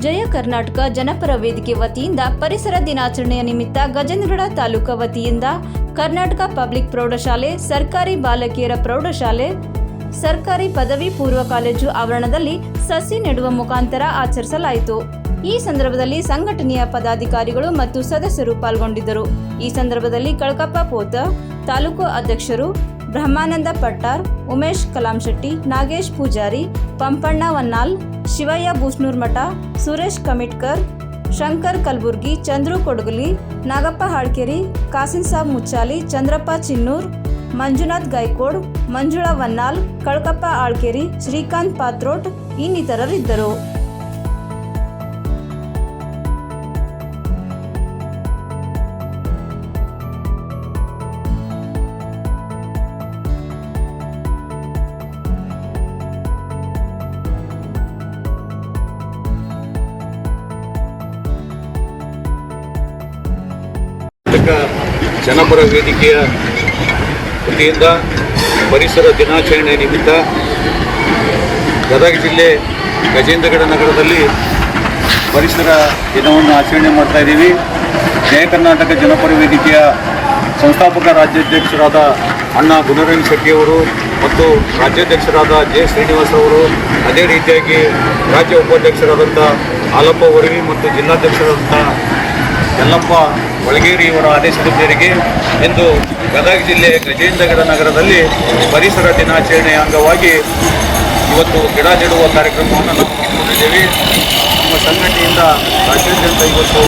ಜಯ ಕರ್ನಾಟಕ ಜನಪರ ವೇದಿಕೆ ವತಿಯಿಂದ ಪರಿಸರ ದಿನಾಚರಣೆಯ ನಿಮಿತ್ತ ಗಜೇಂದ್ರಗಡ ತಾಲೂಕು ವತಿಯಿಂದ ಕರ್ನಾಟಕ ಪಬ್ಲಿಕ್ ಪ್ರೌಢಶಾಲೆ, ಸರ್ಕಾರಿ ಬಾಲಕಿಯರ ಪ್ರೌಢಶಾಲೆ, ಸರ್ಕಾರಿ ಪದವಿ ಪೂರ್ವ ಕಾಲೇಜು ಆವರಣದಲ್ಲಿ ಸಸಿ ನೆಡುವ ಮುಖಾಂತರ ಆಚರಿಸಲಾಯಿತು. ಈ ಸಂದರ್ಭದಲ್ಲಿ ಸಂಘಟನೆಯ ಪದಾಧಿಕಾರಿಗಳು ಮತ್ತು ಸದಸ್ಯರು ಪಾಲ್ಗೊಂಡಿದ್ದರು. ಈ ಸಂದರ್ಭದಲ್ಲಿ ಕಳಕಪ್ಪ ಪೋತ, ತಾಲೂಕು ಅಧ್ಯಕ್ಷರು ಬ್ರಹ್ಮಾನಂದ ಪಟ್ಟಾರ್, ಉಮೇಶ್ ಕಲಾಂಶೆಟ್ಟಿ, ನಾಗೇಶ್ ಪೂಜಾರಿ, ಪಂಪಣ್ಣ ವನ್ನಾಲ್, ಶಿವಯ್ಯ ಬೂಸ್ನೂರ್ಮಠ, ಸುರೇಶ್ ಕಮಿಟ್ಕರ್, ಶಂಕರ್ ಕಲ್ಬುರ್ಗಿ, ಚಂದ್ರು ಕೊಡಗಲಿ, ನಾಗಪ್ಪ ಹಾಳ್ಕೆರಿ, ಕಾಸಿನ್ ಸಾಬ್ ಮುಚ್ಚಾಲಿ, ಚಂದ್ರಪ್ಪ ಚಿನ್ನೂರ್, ಮಂಜುನಾಥ್ ಗೈಕೋಡ್, ಮಂಜುಳಾ ವನ್ನಾಲ್, ಕಳಕಪ್ಪ ಆಳ್ಕೆರಿ, ಶ್ರೀಕಾಂತ್ ಪಾತ್ರೋಟ್ ಇನ್ನಿತರರಿದ್ದರು. ಜನಪರ ವೇದಿಕೆಯ ವತಿಯಿಂದ ಪರಿಸರ ದಿನಾಚರಣೆ ನಿಮಿತ್ತ ಗದಗ ಜಿಲ್ಲೆ ಗಜೇಂದ್ರಗಡ ನಗರದಲ್ಲಿ ಪರಿಸರ ದಿನವನ್ನು ಆಚರಣೆ ಮಾಡ್ತಾ ಇದ್ದೀವಿ. ಜಯ ಕರ್ನಾಟಕ ಜನಪರ ವೇದಿಕೆಯ ಸಂಸ್ಥಾಪಕ ರಾಜ್ಯಾಧ್ಯಕ್ಷರಾದ ಅಣ್ಣ ಗುಣರಂಗ್ ಶೆಟ್ಟಿಯವರು ಮತ್ತು ರಾಜ್ಯಾಧ್ಯಕ್ಷರಾದ ಜೆ ಶ್ರೀನಿವಾಸ್ ಅವರು, ಅದೇ ರೀತಿಯಾಗಿ ರಾಜ್ಯ ಉಪಾಧ್ಯಕ್ಷರಾದಂಥ ಹಾಲಪ್ಪ ವರ್ವಿ ಮತ್ತು ಜಿಲ್ಲಾಧ್ಯಕ್ಷರಾದಂಥ ಯಲ್ಲಪ್ಪ ಒಳಗೇರಿಯವರ ಆದೇಶದ ಮೇರೆಗೆ ಇಂದು ಗದಗ ಜಿಲ್ಲೆ ಗಜೇಂದ್ರಗಡ ನಗರದಲ್ಲಿ ಪರಿಸರ ದಿನಾಚರಣೆಯ ಅಂಗವಾಗಿ ಇವತ್ತು ಗಿಡ ನೆಡುವ ಕಾರ್ಯಕ್ರಮವನ್ನು ನಾವು ಹಮ್ಮಿಕೊಂಡಿದ್ದೇವೆ. ನಮ್ಮ ಸಂಘಟನೆಯಿಂದ ರಾಜ್ಯಾದ್ಯಂತ ಇವತ್ತು